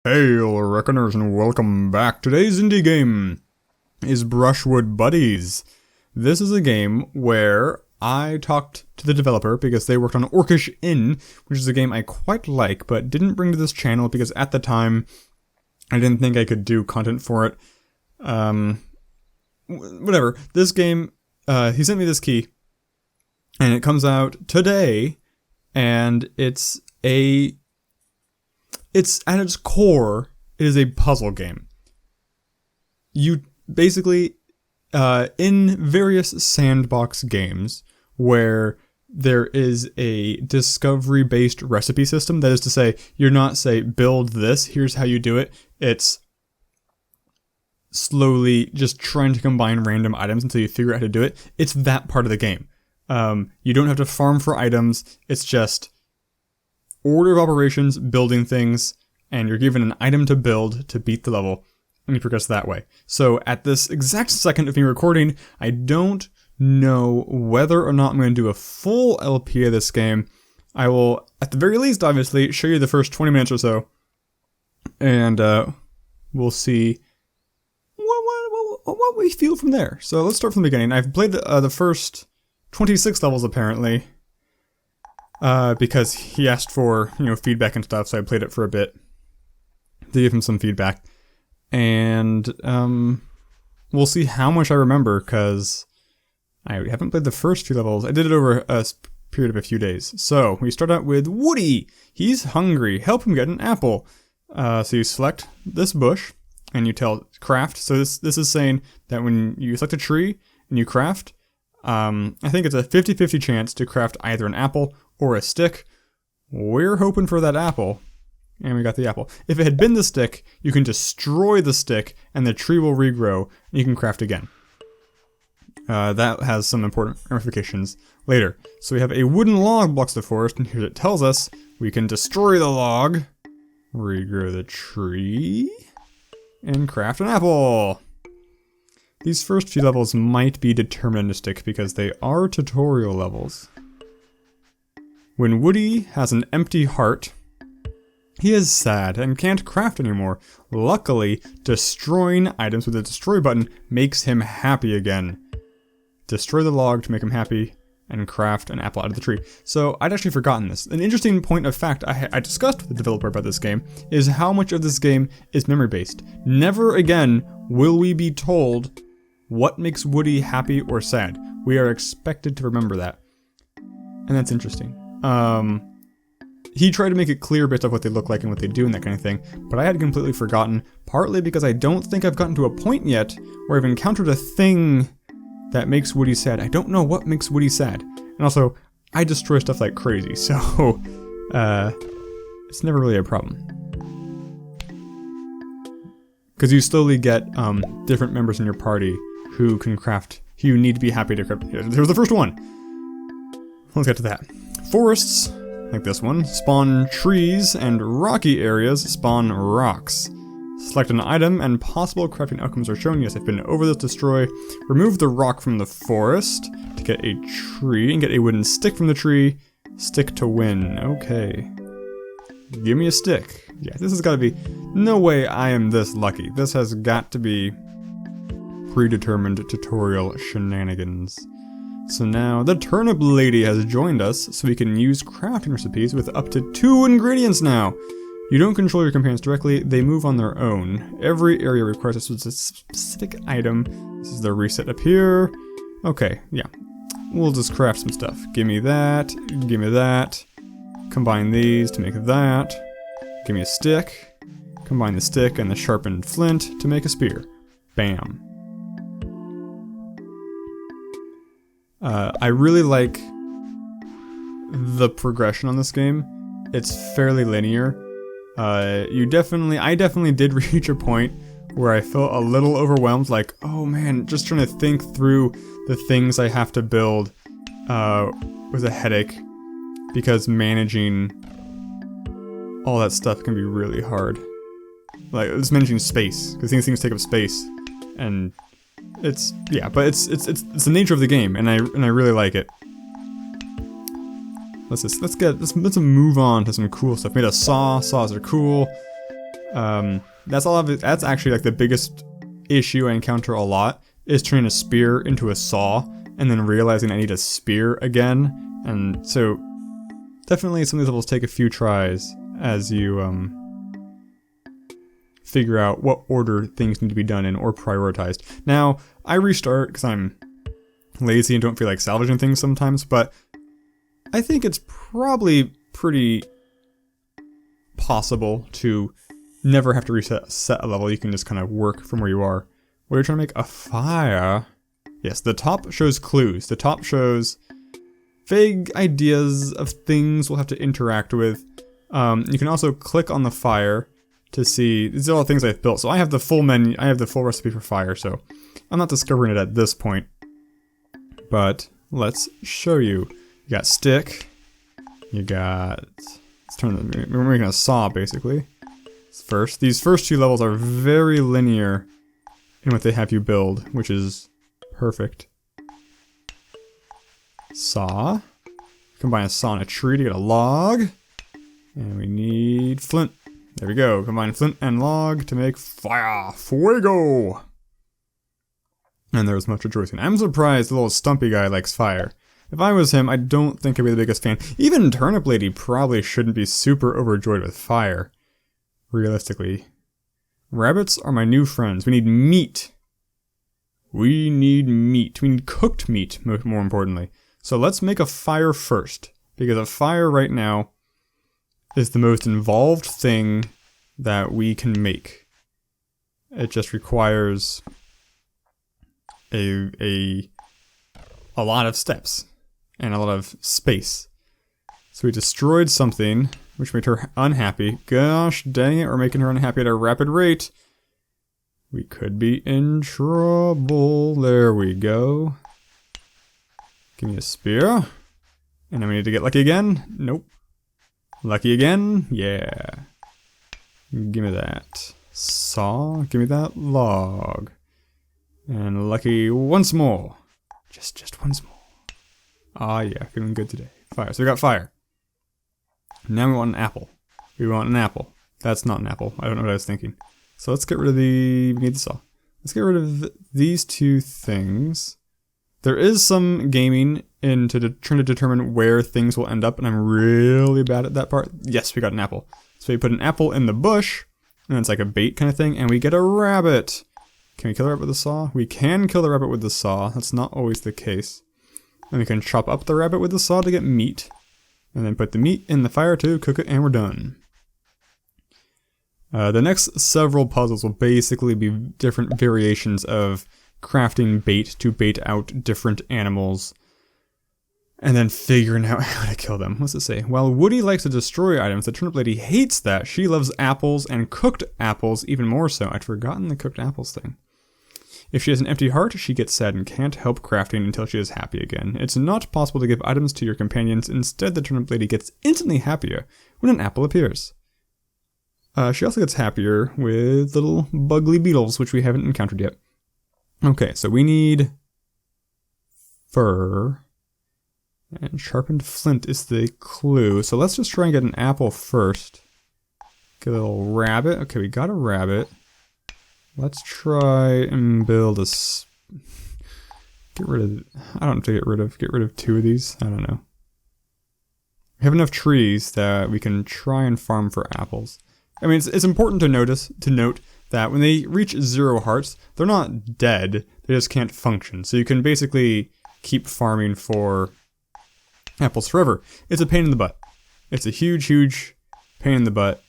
Hail, Reckoners, and welcome back. Today's indie game is Brushwood Buddies. This is a game where I talked to the developer because they worked on Orcish Inn, which is a game I quite like, but didn't bring to this channel because at the time I didn't think I could do content for it. Whatever. This game, he sent me this key, and it comes out today, and it's at its core, it is a puzzle game. You basically, in various sandbox games where there is a discovery-based recipe system, that is to say, you're not, say, build this, here's how you do it. It's slowly just trying to combine random items until you figure out how to do it. It's that part of the game. You don't have to farm for items, it's just order of operations, building things, and you're given an item to build to beat the level, and you progress that way. So at this exact second of me recording, I don't know whether or not I'm going to do a full LP of this game. I will, at the very least, obviously, show you the first 20 minutes or so, and we'll see what we feel from there. So let's start from the beginning. I've played the first 26 levels, apparently, because he asked for, feedback and stuff, so I played it for a bit to give him some feedback. And we'll see how much I remember, because I haven't played the first few levels. I did it over a period of a few days. So we start out with Woody. He's hungry. Help him get an apple. So you select this bush, and you tell craft. So this is saying that when you select a tree and you craft, I think it's a 50-50 chance to craft either an apple or a stick. We're hoping for that apple, and we got the apple. If it had been the stick, you can destroy the stick, and the tree will regrow, and you can craft again. That has some important ramifications later. So we have a wooden log blocks the forest, and here it tells us we can destroy the log, regrow the tree, and craft an apple. These first few levels might be deterministic because they are tutorial levels. When Woody has an empty heart, he is sad and can't craft anymore. Luckily, destroying items with the destroy button makes him happy again. Destroy the log to make him happy and craft an apple out of the tree. So I'd actually forgotten this. An interesting point of fact I discussed with the developer about this game is how much of this game is memory based. Never again will we be told what makes Woody happy or sad. We are expected to remember that. And that's interesting. He tried to make it clear based off what they look like and what they do and that kind of thing, but I had completely forgotten, partly because I don't think I've gotten to a point yet where I've encountered a thing that makes Woody sad. I don't know what makes Woody sad. And also, I destroy stuff like crazy, so it's never really a problem. Because you slowly get different members in your party who can craft, who you need to be happy to craft. Here's the first one. Let's get to that. Forests, like this one, spawn trees, and rocky areas spawn rocks. Select an item, and possible crafting outcomes are shown. Yes, I've been over this. Destroy. Remove the rock from the forest to get a tree, and get a wooden stick from the tree. Stick to win. Okay. Give me a stick. Yeah, this has got to be... No way I am this lucky. This has got to be predetermined tutorial shenanigans. So now the turnip lady has joined us, so we can use crafting recipes with up to 2 ingredients now. You don't control your companions directly, they move on their own. Every area requires a specific item. This is the reset up here. Okay, yeah. We'll just craft some stuff. Give me that, give me that. Combine these to make that. Give me a stick. Combine the stick and the sharpened flint to make a spear. Bam. I really like the progression on this game. It's fairly linear. I definitely did reach a point where I felt a little overwhelmed, like, oh man, just trying to think through the things I have to build was a headache, because managing all that stuff can be really hard. Like, it's managing space, because these things take up space, and it's the nature of the game, and I really like it. Let's move on to some cool stuff. Made a saw. Saws are cool. That's all of it. That's actually like the biggest issue I encounter a lot, is turning a spear into a saw and then realizing I need a spear again. And so definitely some of these levels take a few tries as you figure out what order things need to be done in or prioritized. Now, I restart because I'm lazy and don't feel like salvaging things sometimes, but I think it's probably pretty possible to never have to set a level. You can just kind of work from where you are. We're trying to make a fire. Yes, the top shows clues. The top shows vague ideas of things we'll have to interact with. You can also click on the fire to see, these are all things I've built. So I have the full menu, I have the full recipe for fire, so I'm not discovering it at this point. But let's show you. You got stick, you got, we're making a saw basically. First, these first two levels are very linear in what they have you build, which is perfect. Saw. Combine a saw and a tree to get a log. And we need flint. There we go. Combine flint and log to make fire. Fuego! And there was much rejoicing. I'm surprised the little stumpy guy likes fire. If I was him, I don't think I'd be the biggest fan. Even Turnip Lady probably shouldn't be super overjoyed with fire. Realistically. Rabbits are my new friends. We need meat. We need meat. We need cooked meat, more importantly. So let's make a fire first. Because a fire right now is the most involved thing that we can make. It just requires a lot of steps and a lot of space. So we destroyed something which made her unhappy. Gosh dang it, we're making her unhappy at a rapid rate. We could be in trouble. There we go. Give me a spear. And then we need to get lucky again. Nope. Lucky again? Yeah. Give me that. Saw. Give me that log. And lucky once more. Just once more. Ah, yeah. Feeling good today. Fire. So we got fire. Now we want an apple. We want an apple. That's not an apple. I don't know what I was thinking. So let's get rid of we need the saw. Let's get rid of these two things. There is some gaming into trying to determine where things will end up, and I'm really bad at that part. Yes, we got an apple. So we put an apple in the bush, and it's like a bait kind of thing, and we get a rabbit. Can we kill the rabbit with the saw? We can kill the rabbit with the saw. That's not always the case. And we can chop up the rabbit with the saw to get meat. And then put the meat in the fire to cook it, and we're done. The next several puzzles will basically be different variations of crafting bait to bait out different animals. And then figuring out how to kill them. What's it say? While Woody likes to destroy items, the Turnip Lady hates that. She loves apples and cooked apples even more so. I'd forgotten the cooked apples thing. If she has an empty heart, she gets sad and can't help crafting until she is happy again. It's not possible to give items to your companions. Instead, the Turnip Lady gets instantly happier when an apple appears. She also gets happier with little bugly beetles, which we haven't encountered yet. Okay, so we need fur. And sharpened flint is the clue. So let's just try and get an apple first. Get a little rabbit. Okay, we got a rabbit. Let's try and build a... Get rid of... I don't have to get rid of two of these. I don't know. We have enough trees that we can try and farm for apples. I mean, it's important to note that when they reach 0 hearts, they're not dead. They just can't function. So you can basically keep farming for apples forever. It's a pain in the butt. It's a huge, huge pain in the butt.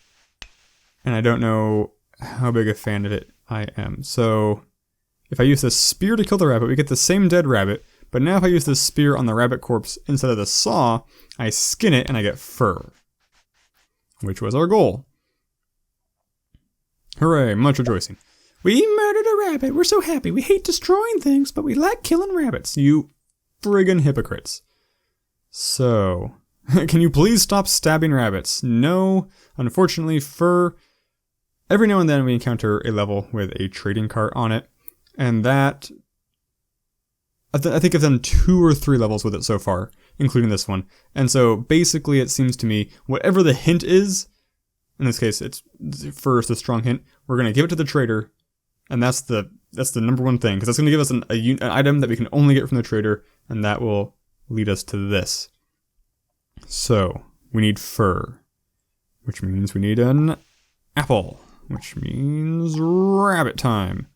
And I don't know how big a fan of it I am. So if I use the spear to kill the rabbit, we get the same dead rabbit. But now if I use the spear on the rabbit corpse instead of the saw, I skin it and I get fur. Which was our goal. Hooray, much rejoicing. We murdered a rabbit. We're so happy. We hate destroying things, but we like killing rabbits. You friggin' hypocrites. So, can you please stop stabbing rabbits? No, unfortunately, fur. Every now and then we encounter a level with a trading cart on it, and that, I think I've done 2 or 3 levels with it so far, including this one. And so basically it seems to me, whatever the hint is, In this case, it's first a strong hint. We're going to give it to the trader, and that's the number one thing, because that's going to give us an item that we can only get from the trader, and that will lead us to this. So, we need fur, which means we need an apple, which means rabbit time.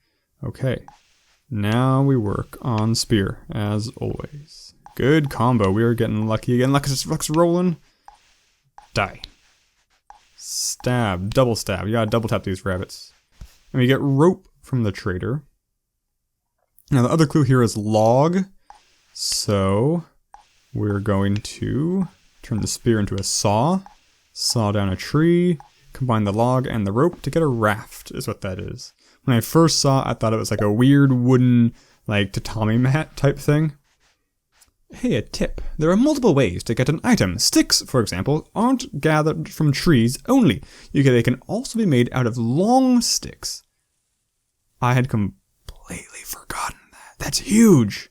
Okay, now we work on spear, as always. Good combo, we are getting lucky again. Luck's rolling. Die. Stab, double stab. You gotta double tap these rabbits. And we get rope from the trader. Now the other clue here is log. So we're going to turn the spear into a saw down a tree, combine the log and the rope to get a raft, is what that is. When I first saw it, I thought it was like a weird wooden, like tatami mat type thing. Hey, a tip. There are multiple ways to get an item. Sticks, for example, aren't gathered from trees only. They can also be made out of long sticks. I had completely forgotten that. That's huge.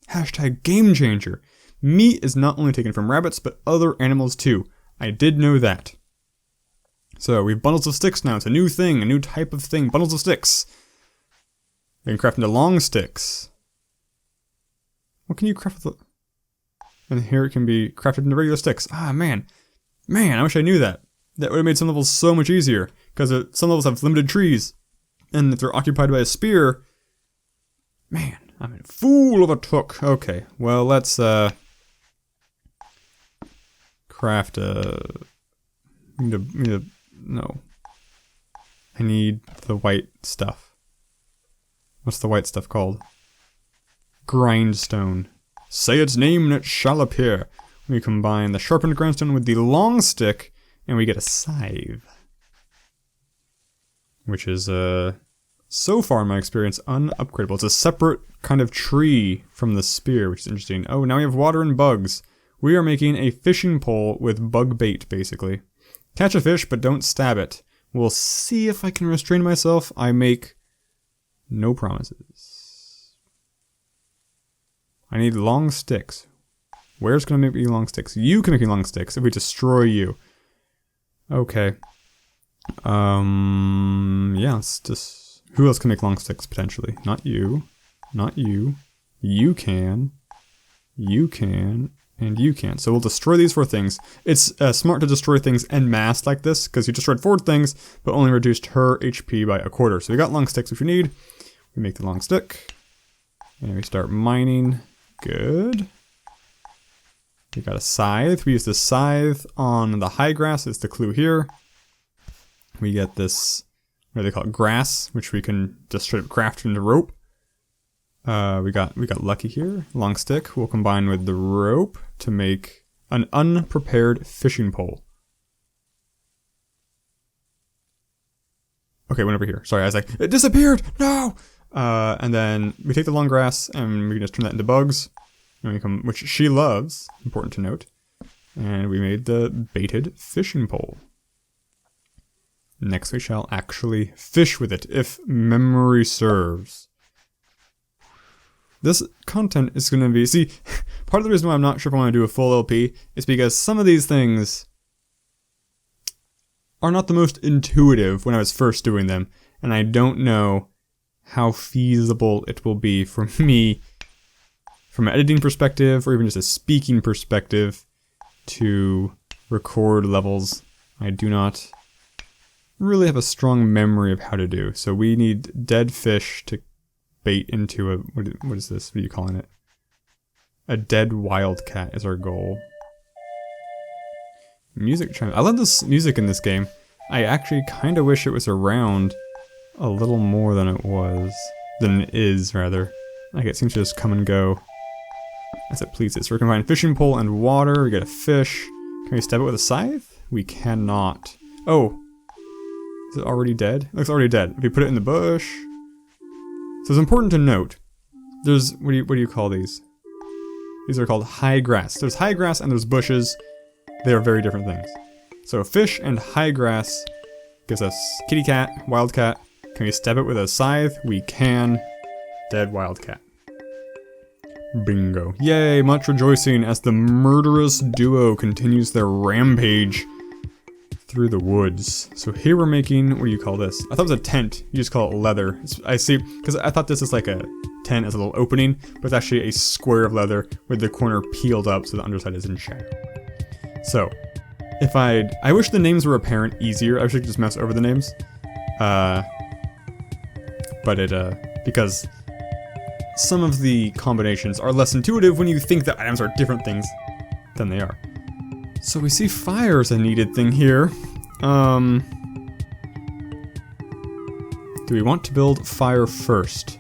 Hashtag game changer. Meat is not only taken from rabbits, but other animals too. I did know that. So, we have bundles of sticks now. It's a new thing, a new type of thing. Bundles of sticks. We can craft into long sticks. What can you craft with the... And here it can be crafted into regular sticks. Ah, man. Man, I wish I knew that. That would have made some levels so much easier. Because some levels have limited trees. And if they're occupied by a spear... Man, I'm a fool of a took. Okay, well, let's, craft a... No. I need the white stuff. What's the white stuff called? Grindstone. Say its name and it shall appear. We combine the sharpened grindstone with the long stick, and we get a scythe. Which is, so far in my experience, unupgradable. It's a separate kind of tree from the spear, which is interesting. Oh, now we have water and bugs. We are making a fishing pole with bug bait, basically. Catch a fish, but don't stab it. We'll see if I can restrain myself. I make no promises. I need long sticks. Where's gonna make me long sticks? You can make me long sticks if we destroy you. Okay. Yeah, let's just... Who else can make long sticks, potentially? Not you. Not you. You can. You can. And you can. So we'll destroy these 4 things. It's smart to destroy things en masse like this, because you destroyed 4 things, but only reduced her HP by 1/4. So we got long sticks if we need. We make the long stick. And we start mining. Good. We got a scythe. We use the scythe on the high grass. It's the clue here. We get this, what do they call it? Grass, which we can just straight up craft into rope. We got lucky here. Long stick. We'll combine with the rope to make an unprepared fishing pole. Okay, went over here. Sorry, I was like, it disappeared! No! And then we take the long grass and we can just turn that into bugs. And we come, which she loves, important to note. And we made the baited fishing pole. Next we shall actually fish with it, if memory serves. This content is going to be... See, part of the reason why I'm not sure if I want to do a full LP is because some of these things are not the most intuitive when I was first doing them. And I don't know how feasible it will be for me, from an editing perspective, or even just a speaking perspective, to record levels I do not really have a strong memory of how to do. So we need dead fish to bait into a... What is this? What are you calling it? A dead wildcat is our goal. Music chime. I love this music in this game. I actually kind of wish it was around a little more than it was. Than it is, rather. Like, it seems to just come and go as it pleases. So we're combining fishing pole and water. We get a fish. Can we stab it with a scythe? We cannot. Oh. Is it already dead? It looks already dead. If we put it in the bush... So it's important to note. There's... What do you call these? These are called high grass. There's high grass and there's bushes. They are very different things. So fish and high grass gives us kitty cat, wildcat. Can we stab it with a scythe? We can. Dead wildcat. Bingo. Yay, much rejoicing as the murderous duo continues their rampage through the woods. So here we're making, what do you call this? I thought it was a tent. You just call it leather. I see, because I thought this is like a tent as a little opening, but it's actually a square of leather with the corner peeled up so the underside is in shadow. So, if I wish the names were apparent easier. I wish I could just mouse over the names. Because some of the combinations are less intuitive when you think that items are different things than they are. So we see fire is a needed thing here. Do we want to build fire first?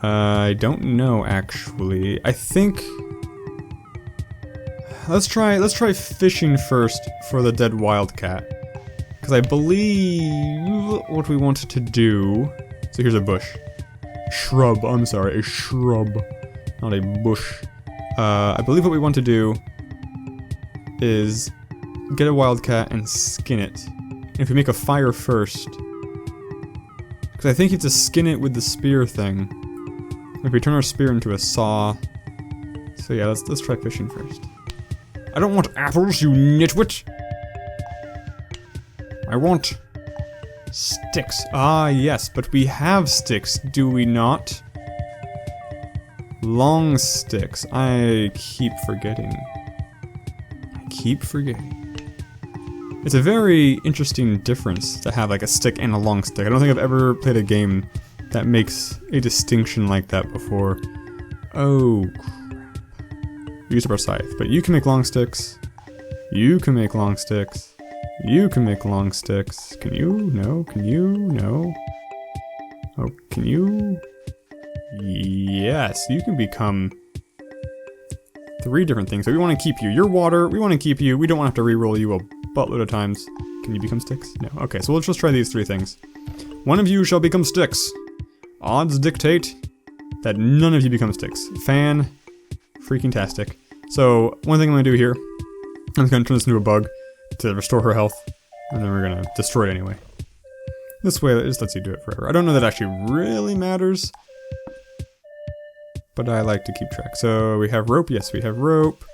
I don't know, actually. I think... Let's try fishing first for the dead wildcat. Because I believe what we want to do... So here's a bush. Shrub, I'm sorry, a shrub. Not a bush. I believe what we want to do is get a wildcat and skin it. And if we make a fire first... Because I think you have to skin it with the spear thing. If we turn our spear into a saw... So yeah, let's try fishing first. I don't want apples, you nitwit! I want... sticks. Ah, yes, but we have sticks, do we not? Long sticks. I keep forgetting. It's a very interesting difference to have like a stick and a long stick. I don't think I've ever played a game that makes a distinction like that before. Oh, crap. We used up our scythe, but you can make long sticks. You can make long sticks. You can make long sticks. Can you? No. Can you? No. Oh, can you? Yes, you can become 3 different things. So we want to keep you. You're water. We want to keep you. We don't want to have to re-roll you a buttload of times. Can you become sticks? No. Okay, so let's just try these 3 things. One of you shall become sticks. Odds dictate that none of you become sticks. Fan-freaking-tastic. So, one thing I'm going to do here, I'm just going to turn this into a bug to restore her health, and then we're going to destroy it anyway. This way, it just lets you do it forever. I don't know that actually really matters, but I like to keep track. So, we have rope. Yes, we have rope.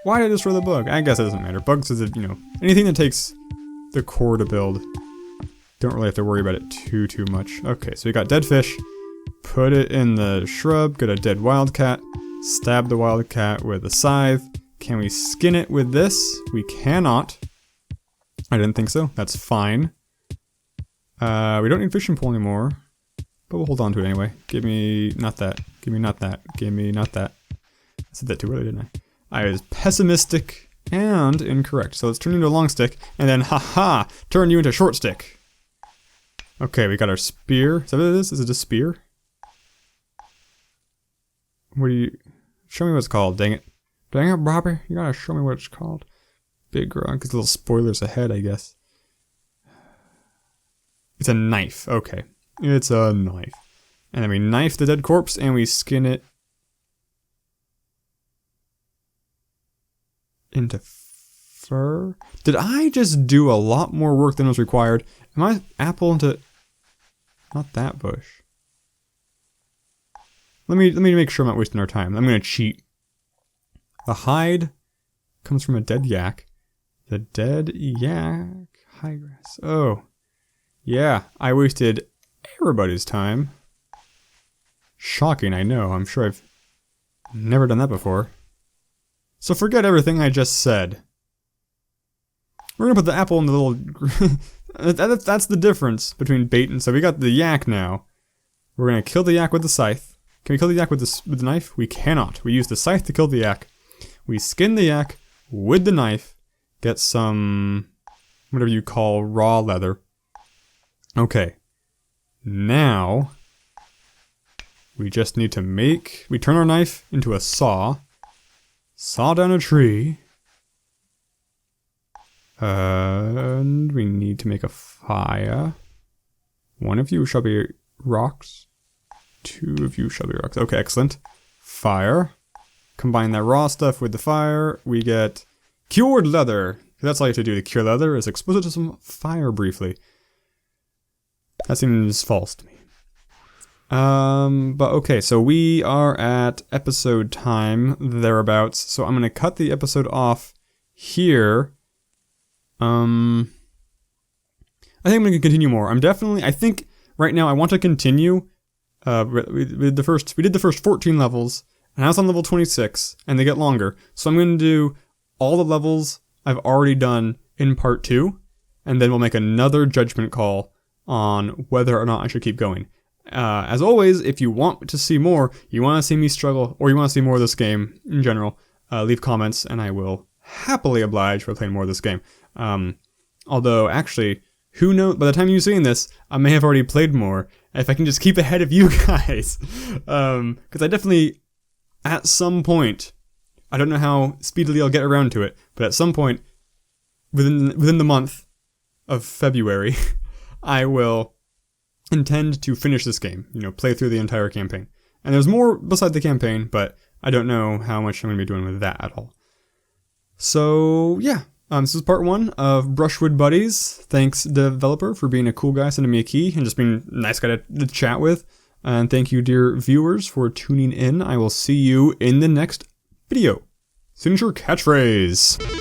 Why did I destroy the bug? I guess it doesn't matter. Bugs is, anything that takes the core to build, don't really have to worry about it too much. Okay, so we got dead fish. Put it in the shrub. Get a dead wildcat. Stab the wildcat with a scythe. Can we skin it with this? We cannot. I didn't think so. That's fine. We don't need fishing pole anymore, but we'll hold on to it anyway. Give me not that. Give me not that. Give me not that. I said that too early, didn't I? I was pessimistic and incorrect. So let's turn you into a long stick, and then haha, turn you into a short stick. Okay, we got our spear. Is that what it is? Is it a spear? What do you... Show me what it's called, dang it. Dang it, Bobby. You gotta show me what it's called. Big because little spoilers ahead, I guess. It's a knife. Okay. It's a knife. And then we knife the dead corpse and we skin it into fur. Did I just do a lot more work than was required? Am I apple into... Not that bush. Let me make sure I'm not wasting our time. I'm gonna cheat. The hide comes from a dead yak. The dead yak high grass. Oh. Yeah, I wasted everybody's time. Shocking, I know. I'm sure I've never done that before. So forget everything I just said. We're gonna put the apple in the little... That's the difference between bait and... So we got the yak now. We're gonna kill the yak with the scythe. Can we kill the yak with the knife? We cannot. We use the scythe to kill the yak. We skin the yak with the knife. Get some... whatever you call raw leather. Okay. Now... we just need to make... We turn our knife into a saw. Saw down a tree. And we need to make a fire. One of you shall be rocks. 2 of you shall be rocks. Okay, excellent. Fire. Combine that raw stuff with the fire. We get cured leather. That's all you have to do to cure leather, is expose it to some fire briefly. That seems false to me. But okay, so we are at episode time, thereabouts. So I'm going to cut the episode off here. I think I'm going to continue more. I think right now I want to continue. We did the first 14 levels, and I was on level 26, and they get longer. So I'm going to do all the levels I've already done in part 2, and then we'll make another judgment call on whether or not I should keep going. As always, if you want to see more, you want to see me struggle, or you want to see more of this game in general, leave comments, and I will happily oblige for playing more of this game. Although, actually, who knows, by the time you're seeing this, I may have already played more, if I can just keep ahead of you guys. Because I definitely, at some point, I don't know how speedily I'll get around to it, but at some point, within the month of February, I will intend to finish this game, play through the entire campaign. And there's more beside the campaign, but I don't know how much I'm going to be doing with that at all. So, yeah. This is part 1 of Brushwood Buddies. Thanks, developer, for being a cool guy, sending me a key, and just being a nice guy to chat with. And thank you, dear viewers, for tuning in. I will see you in the next video. Signature catchphrase.